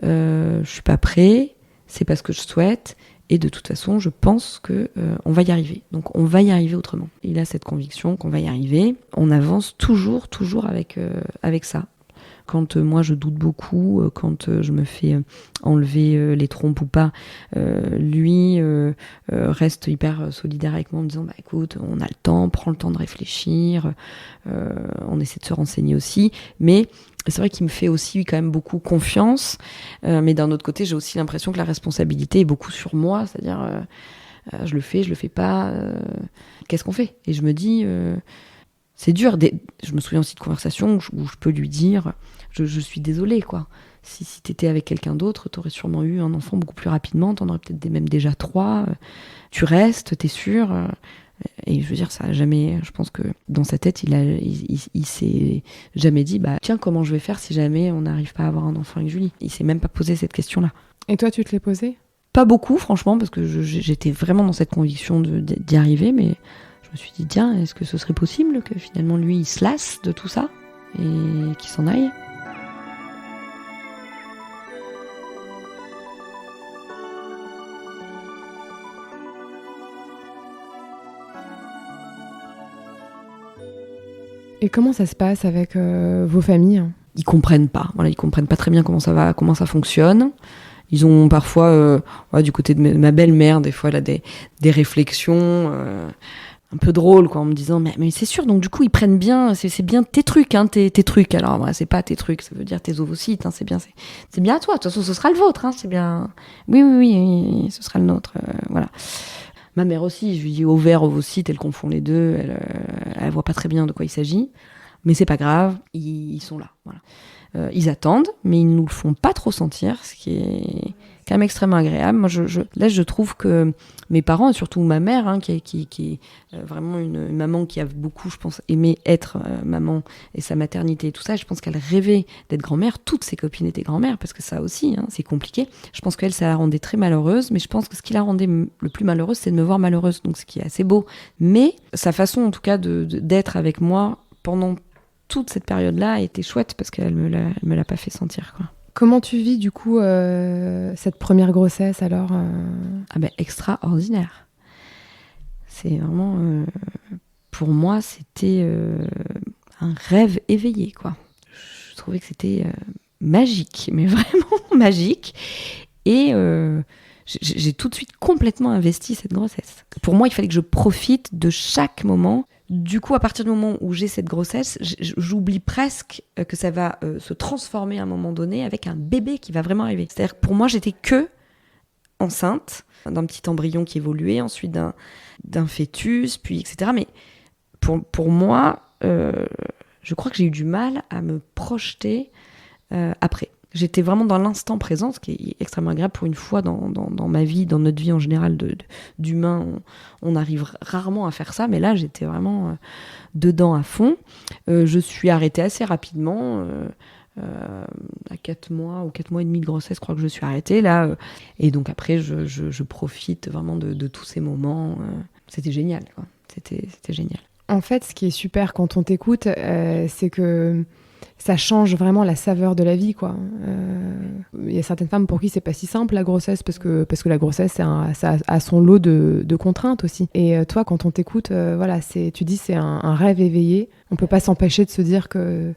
je suis pas prêt, c'est pas ce que je souhaite, Et de toute façon, je pense que on va y arriver. Donc on va y arriver autrement. Il a cette conviction qu'on va y arriver. On avance toujours avec ça. Quand moi je doute beaucoup, quand je me fais enlever les trompes ou pas, lui reste hyper solidaire avec moi en me disant écoute, on a le temps, prends le temps de réfléchir, on essaie de se renseigner aussi, mais c'est vrai qu'il me fait aussi quand même beaucoup confiance, mais d'un autre côté j'ai aussi l'impression que la responsabilité est beaucoup sur moi, c'est-à-dire je le fais pas, qu'est-ce qu'on fait? Et je me dis c'est dur. Je me souviens aussi de conversations où je peux lui dire je suis désolée, quoi. Si t'étais avec quelqu'un d'autre, t'aurais sûrement eu un enfant beaucoup plus rapidement, t'en aurais peut-être même déjà 3. Tu restes, t'es sûre. Et je veux dire, ça a jamais. Je pense que dans sa tête, il s'est jamais dit tiens, comment je vais faire si jamais on n'arrive pas à avoir un enfant avec Julie. Il s'est même pas posé cette question-là.
Et toi, tu te l'es posée?
Pas beaucoup, franchement, parce que j'étais vraiment dans cette conviction d'y arriver, mais je me suis dit, tiens, est-ce que ce serait possible que finalement lui, il se lasse de tout ça et qu'il s'en aille?
Et comment ça se passe avec vos familles?
Ils comprennent pas. Voilà, ils comprennent pas très bien comment ça fonctionne. Ils ont parfois, du côté de ma belle-mère, des fois, elle a des réflexions un peu drôles, quoi, en me disant mais c'est sûr, donc du coup, ils prennent bien, c'est bien tes trucs, hein, tes trucs. Alors, moi, c'est pas tes trucs, ça veut dire tes ovocytes, hein, c'est bien à toi. De toute façon, ce sera le vôtre, hein, c'est bien. Oui, ce sera le nôtre, voilà. Ma mère aussi, je lui dis ovaire, ovocyte, elle confond les deux, elle voit pas très bien de quoi il s'agit. Mais c'est pas grave, ils sont là, voilà. Ils attendent, mais ils nous le font pas trop sentir, ce qui est quand même extrêmement agréable. Moi, là, je trouve que mes parents, et surtout ma mère, hein, qui est vraiment une maman qui a beaucoup, je pense, aimé être maman et sa maternité et tout ça, je pense qu'elle rêvait d'être grand-mère. Toutes ses copines étaient grand-mères, parce que ça aussi, hein, c'est compliqué. Je pense qu'elle, ça la rendait très malheureuse, mais je pense que ce qui la rendait le plus malheureuse, c'est de me voir malheureuse, donc ce qui est assez beau. Mais sa façon, en tout cas, d'être avec moi pendant toute cette période-là était chouette parce qu'elle me l'a pas fait sentir, quoi.
Comment tu vis du coup cette première grossesse alors
extraordinaire. C'est vraiment pour moi c'était un rêve éveillé, quoi. Je trouvais que c'était magique, mais vraiment magique. Et j'ai tout de suite complètement investi cette grossesse. Pour moi, il fallait que je profite de chaque moment. Du coup, à partir du moment où j'ai cette grossesse, j'oublie presque que ça va se transformer à un moment donné avec un bébé qui va vraiment arriver. C'est-à-dire que pour moi, j'étais que enceinte d'un petit embryon qui évoluait, ensuite d'un fœtus, puis etc. Mais pour moi, je crois que j'ai eu du mal à me projeter après. J'étais vraiment dans l'instant présent, ce qui est extrêmement agréable pour une fois dans ma vie, dans notre vie en général d'humain. On arrive rarement à faire ça, mais là, j'étais vraiment dedans à fond. Je suis arrêtée assez rapidement, à 4 mois ou 4 mois et demi de grossesse, je crois que je suis arrêtée là. Et donc après, je profite vraiment de tous ces moments. C'était génial, quoi. C'était génial.
En fait, ce qui est super quand on t'écoute, c'est que ça change vraiment la saveur de la vie, quoi. Il y a certaines femmes pour qui c'est pas si simple la grossesse parce que la grossesse ça a son lot de contraintes aussi. Et toi, quand on t'écoute, voilà, tu dis c'est un rêve éveillé. On peut pas s'empêcher de se dire que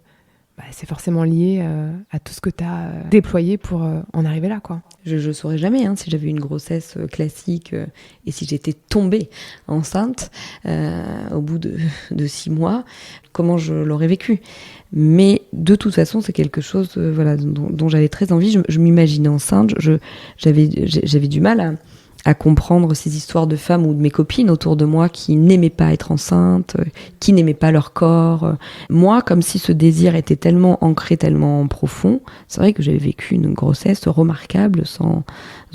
c'est forcément lié à tout ce que tu as déployé pour en arriver là, quoi.
Je saurais jamais, hein, si j'avais une grossesse classique et si j'étais tombée enceinte au bout de 6 mois, comment je l'aurais vécu. Mais de toute façon, c'est quelque chose dont j'avais très envie. Je m'imaginais enceinte, j'avais du mal à comprendre ces histoires de femmes ou de mes copines autour de moi qui n'aimaient pas être enceintes, qui n'aimaient pas leur corps. Moi, comme si ce désir était tellement ancré, tellement profond, c'est vrai que j'avais vécu une grossesse remarquable, sans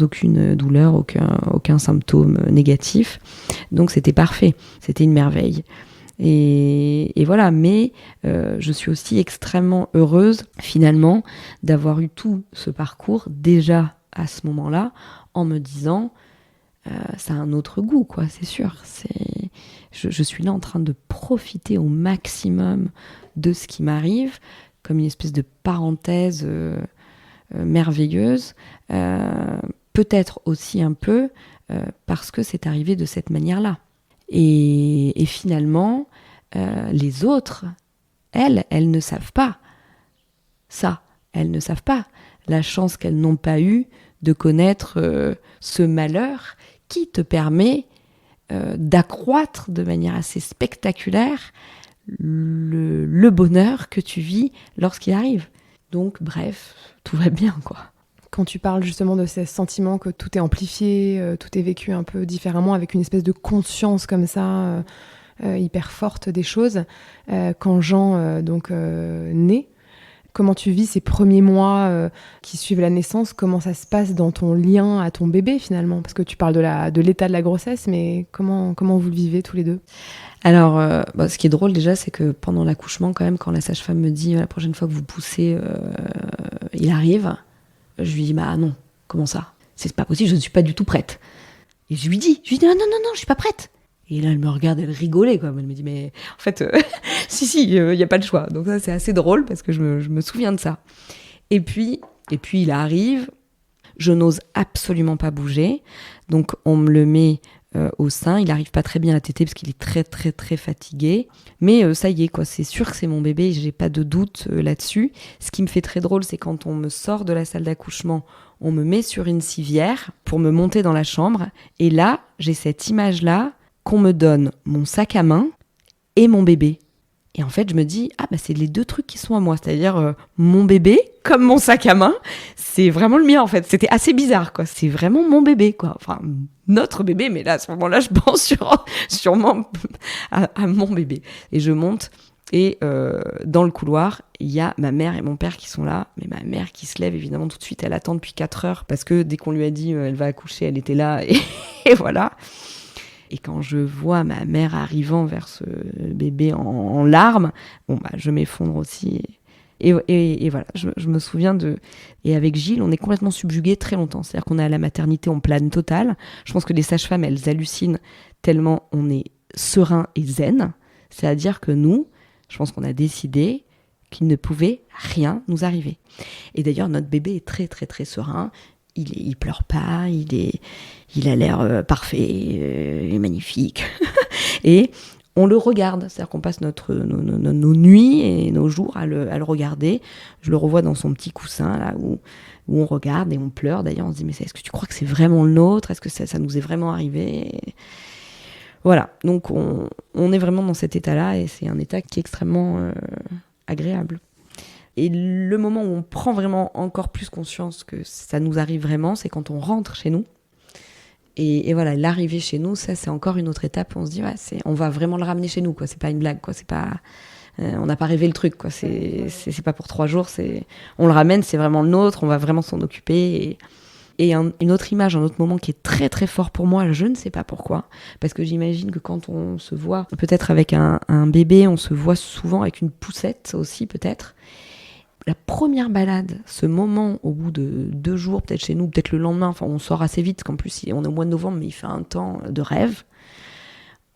aucune douleur, aucun symptôme négatif. Donc c'était parfait, c'était une merveille. Et voilà, mais je suis aussi extrêmement heureuse, finalement, d'avoir eu tout ce parcours déjà à ce moment-là, en me disant... ça a un autre goût, quoi, c'est sûr. Je suis là en train de profiter au maximum de ce qui m'arrive, comme une espèce de parenthèse merveilleuse. Peut-être aussi un peu parce que c'est arrivé de cette manière-là. Et finalement, les autres, elles ne savent pas ça. Elles ne savent pas la chance qu'elles n'ont pas eue de connaître ce malheur qui te permet d'accroître de manière assez spectaculaire le bonheur que tu vis lorsqu'il arrive. Donc, bref, tout va bien, quoi.
Quand tu parles justement de ces sentiments que tout est amplifié, tout est vécu un peu différemment, avec une espèce de conscience comme ça, hyper forte des choses, quand Jean naît, comment tu vis ces premiers mois qui suivent la naissance? Comment ça se passe dans ton lien à ton bébé finalement? Parce que tu parles de l'état de la grossesse, mais comment vous le vivez tous les deux?
Alors, ce qui est drôle déjà, c'est que pendant l'accouchement, quand même, quand la sage-femme me dit la prochaine fois que vous poussez, il arrive, je lui dis bah non, comment ça? C'est pas possible, je ne suis pas du tout prête. Et je lui dis non, je suis pas prête. Et là, elle me regarde, elle rigolait, quoi. Elle me dit, mais en fait, si, il n'y a pas de choix. Donc ça, c'est assez drôle parce que je me souviens de ça. Et puis, il arrive, je n'ose absolument pas bouger. Donc, on me le met au sein. Il n'arrive pas très bien à téter parce qu'il est très, très, très fatigué. Mais ça y est, quoi. C'est sûr que c'est mon bébé. J'ai pas de doute là-dessus. Ce qui me fait très drôle, c'est quand on me sort de la salle d'accouchement, on me met sur une civière pour me monter dans la chambre. Et là, j'ai cette image-là qu'on me donne mon sac à main et mon bébé. Et en fait, je me dis, c'est les deux trucs qui sont à moi. C'est-à-dire, mon bébé, comme mon sac à main, c'est vraiment le mien, en fait. C'était assez bizarre, quoi. C'est vraiment mon bébé, quoi. Enfin, notre bébé, mais là, à ce moment-là, je pense sûrement à mon bébé. Et je monte, et dans le couloir, il y a ma mère et mon père qui sont là. Mais ma mère qui se lève, évidemment, tout de suite, elle attend depuis 4 heures, parce que dès qu'on lui a dit, elle va accoucher, elle était là, et voilà. Et quand je vois ma mère arrivant vers ce bébé en larmes, je m'effondre aussi. Et voilà, je me souviens de... Et avec Gilles, on est complètement subjugués très longtemps. C'est-à-dire qu'on est à la maternité en plane totale. Je pense que les sages-femmes, elles hallucinent tellement on est serein et zen. C'est-à-dire que nous, je pense qu'on a décidé qu'il ne pouvait rien nous arriver. Et d'ailleurs, notre bébé est très, très, très serein. Il pleure pas, il a l'air parfait, et magnifique. Et on le regarde, c'est-à-dire qu'on passe nos nuits et nos jours à le regarder. Je le revois dans son petit coussin, là, où on regarde et on pleure. D'ailleurs, on se dit, mais est-ce que tu crois que c'est vraiment le nôtre? Est-ce que ça nous est vraiment arrivé? Voilà, donc on est vraiment dans cet état-là, et c'est un état qui est extrêmement agréable. Et le moment où on prend vraiment encore plus conscience que ça nous arrive vraiment, c'est quand on rentre chez nous. Et voilà, l'arrivée chez nous, ça c'est encore une autre étape. On se dit, on va vraiment le ramener chez nous, quoi. C'est pas une blague, quoi. C'est pas, on n'a pas rêvé le truc, quoi. C'est pas pour 3 jours. On le ramène, c'est vraiment le nôtre. On va vraiment s'en occuper. Et une autre image, un autre moment qui est très très fort pour moi, je ne sais pas pourquoi, parce que j'imagine que quand on se voit, peut-être avec un bébé, on se voit souvent avec une poussette aussi, peut-être. La première balade, ce moment au bout de 2 jours, peut-être chez nous, peut-être le lendemain, enfin on sort assez vite, qu'en plus on est au mois de novembre, mais il fait un temps de rêve.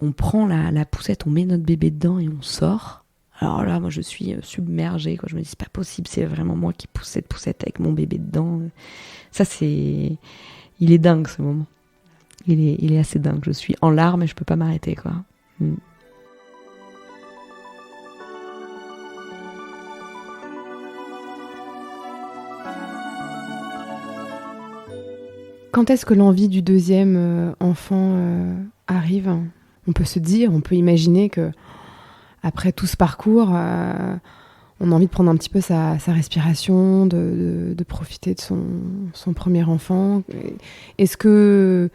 On prend la poussette, on met notre bébé dedans et on sort. Alors là, moi je suis submergée, quoi. Je me dis, c'est pas possible, c'est vraiment moi qui pousse cette poussette avec mon bébé dedans. Ça il est dingue ce moment. Il est assez dingue. Je suis en larmes et je peux pas m'arrêter, quoi.
Quand est-ce que l'envie du deuxième enfant arrive? On peut se dire, on peut imaginer que après tout ce parcours, on a envie de prendre un petit peu sa respiration, de profiter de son premier enfant. Est-ce que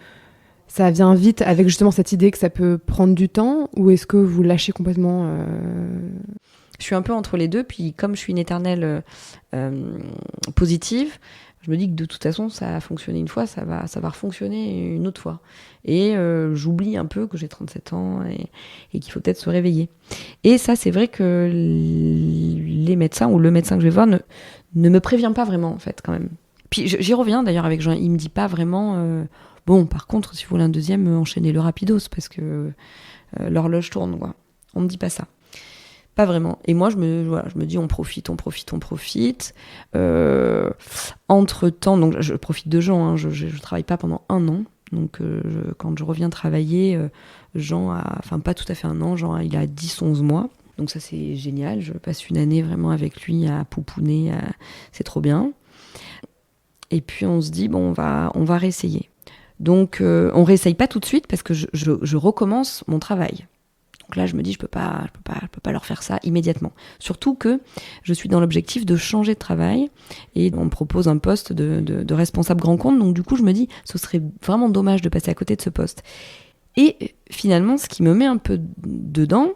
ça vient vite avec justement cette idée que ça peut prendre du temps, ou est-ce que vous lâchez complètement
Je suis un peu entre les deux, puis comme je suis une éternelle positive, je me dis que de toute façon, ça a fonctionné une fois, ça va refonctionner une autre fois. Et j'oublie un peu que j'ai 37 ans et qu'il faut peut-être se réveiller. Et ça, c'est vrai que les médecins, ou le médecin que je vais voir, ne me prévient pas vraiment, en fait, quand même. Puis j'y reviens, d'ailleurs, avec Jean. Il me dit pas vraiment... bon, par contre, si vous voulez un deuxième, enchaînez le rapidos, parce que l'horloge tourne, quoi. On me dit pas ça. Pas vraiment. Et moi, je me dis, on profite. Entre-temps, donc je profite de Jean, hein, je travaille pas pendant 1 an. Donc quand je reviens travailler, Jean a, enfin pas tout à fait 1 an, Jean il a 10-11 mois. Donc ça c'est génial, je passe une année vraiment avec lui à poupouner, c'est trop bien. Et puis on se dit, bon on va réessayer. Donc on réessaye pas tout de suite parce que je recommence mon travail. Donc là je me dis, je peux pas leur faire ça immédiatement. Surtout que je suis dans l'objectif de changer de travail et on me propose un poste de responsable grand compte. Donc du coup je me dis, ce serait vraiment dommage de passer à côté de ce poste. Et finalement, ce qui me met un peu dedans,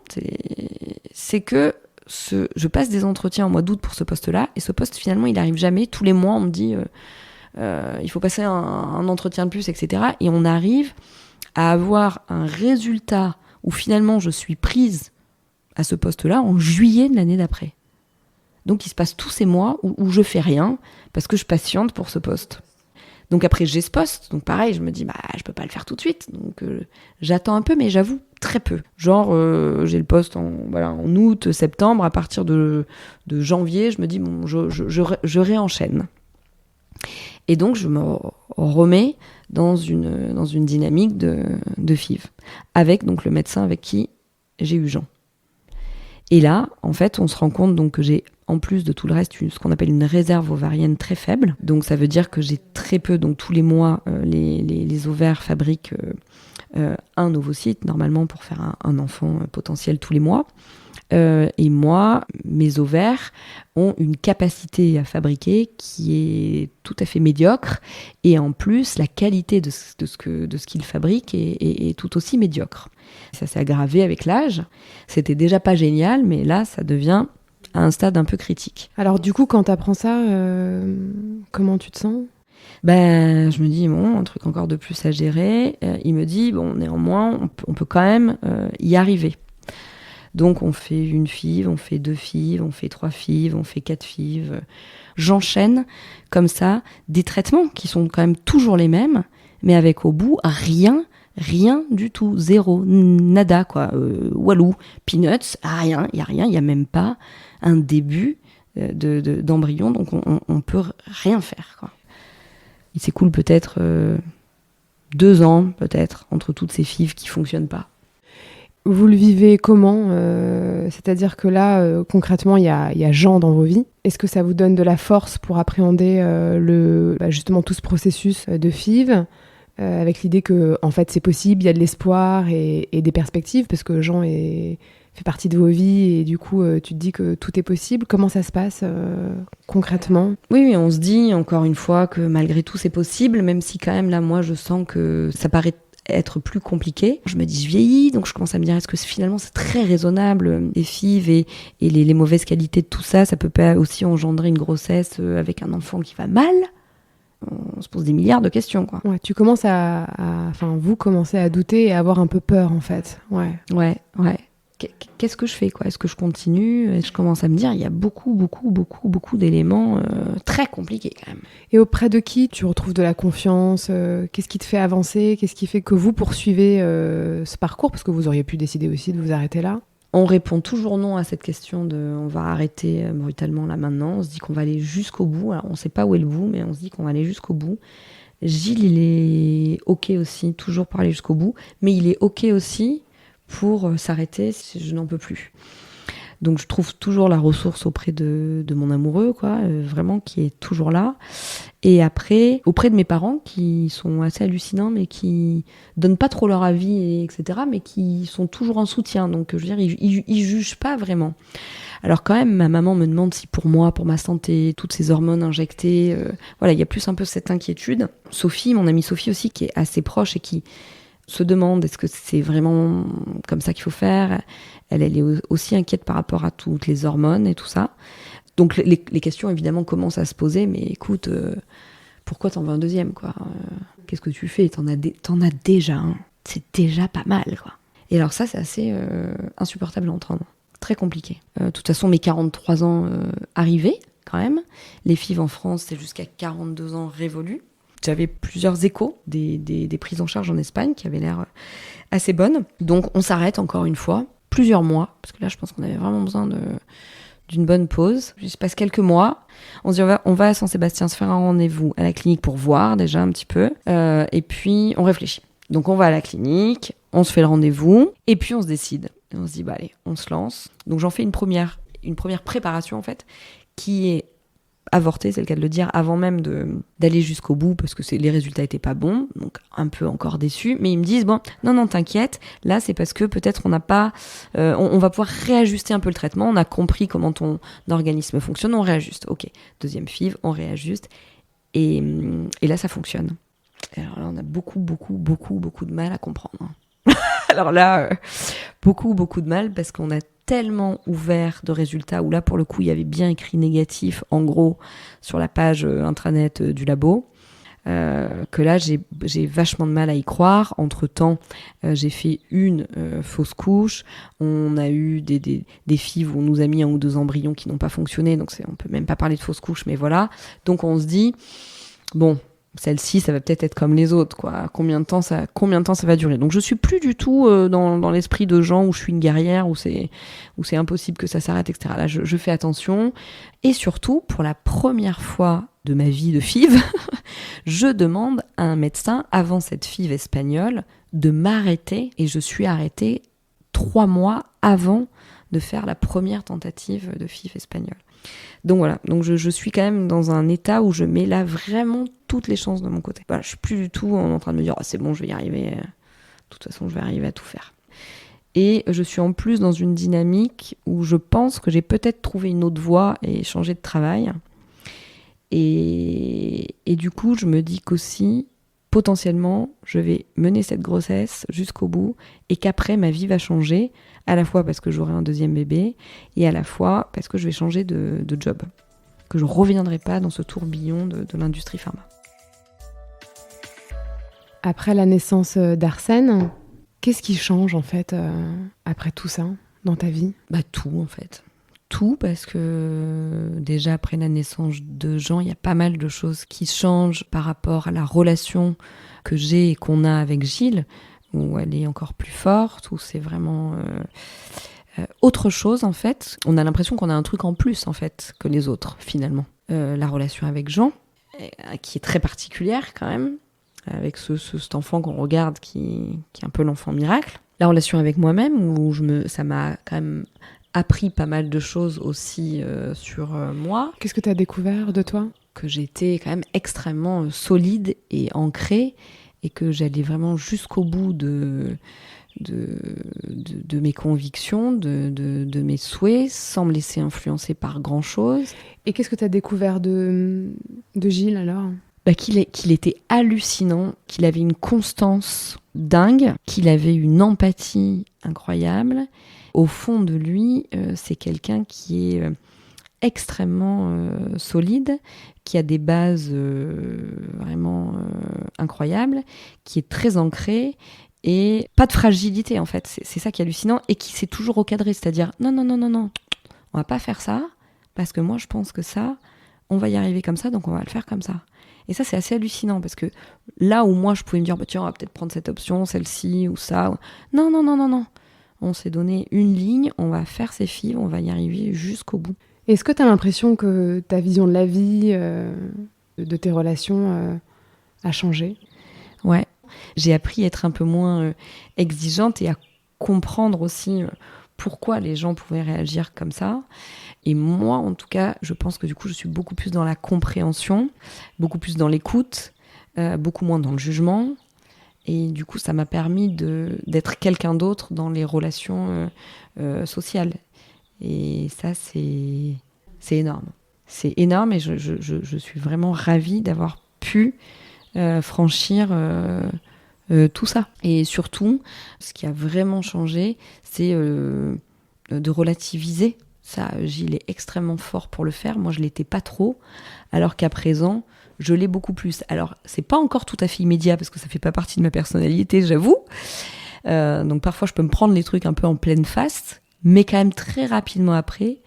c'est que je passe des entretiens au mois d'août pour ce poste-là, et ce poste, finalement, il n'arrive jamais. Tous les mois, on me dit, il faut passer un entretien de plus, etc. Et on arrive à avoir un résultat où finalement, je suis prise à ce poste-là en juillet de l'année d'après. Donc, il se passe tous ces mois où je fais rien, parce que je patiente pour ce poste. Donc après j'ai ce poste, donc pareil, je me dis je peux pas le faire tout de suite, donc j'attends un peu, mais j'avoue très peu. Genre j'ai le poste en août, septembre, à partir de janvier, je me dis bon, je réenchaîne. Et donc je me remets dans une dynamique de FIV, avec donc le médecin avec qui j'ai eu Jean. Et là, en fait, on se rend compte donc que j'ai, en plus de tout le reste, ce qu'on appelle une réserve ovarienne très faible. Donc ça veut dire que j'ai très peu, donc tous les mois, les ovaires fabriquent un ovocyte, normalement pour faire un enfant potentiel tous les mois. Et moi, mes ovaires ont une capacité à fabriquer qui est tout à fait médiocre. Et en plus, la qualité de ce qu'ils fabriquent est tout aussi médiocre. Ça s'est aggravé avec l'âge. C'était déjà pas génial, mais là, ça devient à un stade un peu critique.
Alors du coup, quand t'apprends ça, comment tu te sens ?
Je me dis, bon, un truc encore de plus à gérer. Il me dit, bon, néanmoins, on peut quand même y arriver. Donc on fait une FIV, on fait 2 FIV, on fait 3 FIV, on fait 4 FIV. J'enchaîne comme ça des traitements qui sont quand même toujours les mêmes, mais avec au bout rien du tout, zéro, nada quoi. Walou, peanuts, rien, il y a même pas un début d'embryon, donc on peut rien faire quoi. Il s'écoule peut-être 2 ans peut-être entre toutes ces FIV qui fonctionnent pas.
Vous le vivez comment ? C'est-à-dire que là, concrètement, il y a Jean dans vos vies. Est-ce que ça vous donne de la force pour appréhender justement tout ce processus de FIV, avec l'idée que en fait c'est possible, il y a de l'espoir et des perspectives, parce que Jean fait partie de vos vies et du coup tu te dis que tout est possible. Comment ça se passe concrètement ?
Oui, on se dit encore une fois que malgré tout c'est possible, même si quand même là moi je sens que ça paraît être plus compliqué. Je me dis je vieillis, donc je commence à me dire est-ce que finalement c'est très raisonnable les FIV et les mauvaises qualités de tout ça, ça peut pas aussi engendrer une grossesse avec un enfant qui va mal. On se pose des milliards de questions quoi.
Ouais, tu commences vous commencez à douter et à avoir un peu peur en fait.
Ouais. Qu'est-ce que je fais quoi ? Est-ce que je continue ? Et je commence à me dire il y a beaucoup d'éléments très compliqués quand même.
Et auprès de qui tu retrouves de la confiance ? Qu'est-ce qui te fait avancer ? Qu'est-ce qui fait que vous poursuivez ce parcours ? Parce que vous auriez pu décider aussi de vous arrêter là.
On répond toujours non à cette question de on va arrêter brutalement là maintenant. On se dit qu'on va aller jusqu'au bout. Alors on ne sait pas où est le bout, mais on se dit qu'on va aller jusqu'au bout. Gilles, il est OK aussi, toujours pour aller jusqu'au bout. Mais il est OK aussi pour s'arrêter si je n'en peux plus. Donc je trouve toujours la ressource auprès de mon amoureux, quoi, vraiment qui est toujours là. Et après, auprès de mes parents qui sont assez hallucinants, mais qui donnent pas trop leur avis, etc., mais qui sont toujours en soutien. Donc je veux dire, ils jugent pas vraiment. Alors quand même, ma maman me demande si pour moi, pour ma santé, toutes ces hormones injectées, il y a plus un peu cette inquiétude. Sophie, mon amie Sophie aussi, qui est assez proche et qui se demande est-ce que c'est vraiment comme ça qu'il faut faire. Elle est aussi inquiète par rapport à toutes les hormones et tout ça. Donc les questions évidemment commencent à se poser, mais écoute, pourquoi t'en veux un deuxième quoi ? Qu'est-ce que tu fais ? T'en as déjà un. C'est déjà pas mal quoi. Et alors ça c'est assez insupportable à entendre, très compliqué. De toute façon mes 43 ans arrivaient quand même. Les FIV en France c'est jusqu'à 42 ans révolus. J'avais plusieurs échos des prises en charge en Espagne qui avaient l'air assez bonnes. Donc on s'arrête encore une fois, plusieurs mois, parce que là je pense qu'on avait vraiment besoin d'une bonne pause. Il se passe quelques mois. On se dit on va à Saint-Sébastien se faire un rendez-vous à la clinique pour voir déjà un petit peu. Et puis on réfléchit. Donc on va à la clinique, on se fait le rendez-vous et puis on se décide. Et on se dit allez, on se lance. Donc j'en fais une première préparation en fait qui est avorté, c'est le cas de le dire, avant même d'aller jusqu'au bout parce que les résultats étaient pas bons, donc un peu encore déçus, mais ils me disent non t'inquiète, là c'est parce que peut-être on n'a pas on va pouvoir réajuster un peu le traitement, on a compris comment ton organisme fonctionne, on réajuste. Ok, deuxième FIV, on réajuste et là ça fonctionne. Alors là on a beaucoup de mal à comprendre. Alors là beaucoup de mal parce qu'on a tellement ouvert de résultats où là pour le coup il y avait bien écrit négatif en gros sur la page intranet du labo que là j'ai vachement de mal à y croire. Entre temps j'ai fait une fausse couche, on a eu des FIV où on nous a mis 1 ou 2 embryons qui n'ont pas fonctionné, donc on peut même pas parler de fausse couche, mais voilà, donc on se dit celle-ci, ça va peut-être être comme les autres, quoi. Combien de temps ça va durer? Donc je suis plus du tout dans l'esprit de gens où je suis une guerrière, où c'est impossible que ça s'arrête, etc. Là, je fais attention. Et surtout, pour la première fois de ma vie de FIV, je demande à un médecin, avant cette FIV espagnole, de m'arrêter. Et je suis arrêtée 3 mois avant de faire la première tentative de FIV espagnole. Donc voilà, donc je suis quand même dans un état où je mets là vraiment toutes les chances de mon côté. Voilà, je suis plus du tout en train de me dire c'est bon, je vais y arriver, de toute façon je vais arriver à tout faire. Et je suis en plus dans une dynamique où je pense que j'ai peut-être trouvé une autre voie et changé de travail. Et du coup, je me dis qu'aussi, potentiellement, je vais mener cette grossesse jusqu'au bout et qu'après, ma vie va changer, à la fois parce que j'aurai un deuxième bébé et à la fois parce que je vais changer de job, que je ne reviendrai pas dans ce tourbillon de l'industrie pharma.
Après la naissance d'Arsène, qu'est-ce qui change en fait après tout ça dans ta vie ?
Tout en fait. Tout, parce que déjà après la naissance de Jean, il y a pas mal de choses qui changent par rapport à la relation que j'ai et qu'on a avec Gilles, où elle est encore plus forte, où c'est vraiment autre chose en fait. On a l'impression qu'on a un truc en plus en fait que les autres finalement. La relation avec Jean, qui est très particulière quand même, avec cet enfant qu'on regarde qui est un peu l'enfant miracle. La relation avec moi-même, où ça m'a quand même appris pas mal de choses aussi sur moi.
Qu'est-ce que tu as découvert de toi ?
Que j'étais quand même extrêmement solide et ancrée et que j'allais vraiment jusqu'au bout de mes convictions, de mes souhaits, sans me laisser influencer par grand-chose.
Et qu'est-ce que tu as découvert de Gilles alors ?
Qu'il était hallucinant, qu'il avait une constance dingue, qu'il avait une empathie incroyable. Au fond de lui, c'est quelqu'un qui est extrêmement solide, qui a des bases vraiment incroyables, qui est très ancré et pas de fragilité en fait. C'est ça qui est hallucinant et qui s'est toujours recadré, c'est-à-dire non, on va pas faire ça parce que moi je pense que ça, on va y arriver comme ça, donc on va le faire comme ça. Et ça, c'est assez hallucinant parce que là où moi je pouvais me dire tiens, on va peut-être prendre cette option, celle-ci ou ça. Non. On s'est donné une ligne, on va faire ces FIV, on va y arriver jusqu'au bout.
Est-ce que tu as l'impression que ta vision de la vie, de tes relations, a changé ?
Ouais. J'ai appris à être un peu moins exigeante et à comprendre aussi pourquoi les gens pouvaient réagir comme ça. Et moi, en tout cas, je pense que du coup, je suis beaucoup plus dans la compréhension, beaucoup plus dans l'écoute, beaucoup moins dans le jugement. Et du coup, ça m'a permis d'être quelqu'un d'autre dans les relations sociales. Et ça, c'est énorme. C'est énorme et je suis vraiment ravie d'avoir pu franchir tout ça. Et surtout, ce qui a vraiment changé, c'est de relativiser. Ça, Gilles est extrêmement fort pour le faire. Moi, je ne l'étais pas trop, alors qu'à présent, je l'ai beaucoup plus. Alors, c'est pas encore tout à fait immédiat, parce que ça fait pas partie de ma personnalité, j'avoue. Donc parfois, je peux me prendre les trucs un peu en pleine face, mais quand même très rapidement après,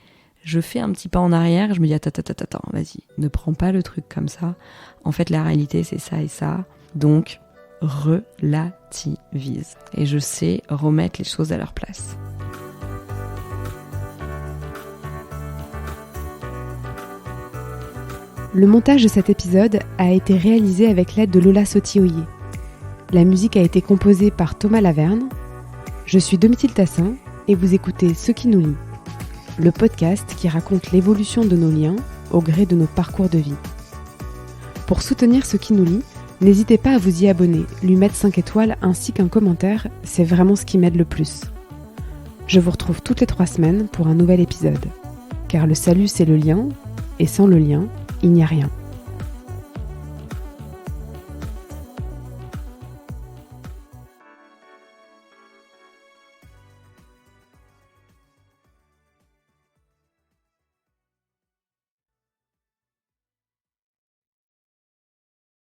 je fais un petit pas en arrière, je me dis attends, vas-y, ne prends pas le truc comme ça. En fait, la réalité, c'est ça et ça. Donc, relativise. Et je sais remettre les choses à leur place.
Le montage de cet épisode a été réalisé avec l'aide de Lola Sotioyer. La musique a été composée par Thomas Laverne. Je suis Domitille Tassin et vous écoutez Ce qui nous lie, le podcast qui raconte l'évolution de nos liens au gré de nos parcours de vie. Pour soutenir Ce qui nous lie, n'hésitez pas à vous y abonner, lui mettre 5 étoiles ainsi qu'un commentaire, c'est vraiment ce qui m'aide le plus. Je vous retrouve toutes les 3 semaines pour un nouvel épisode. Car le salut c'est le lien, et sans le lien, il n'y a rien.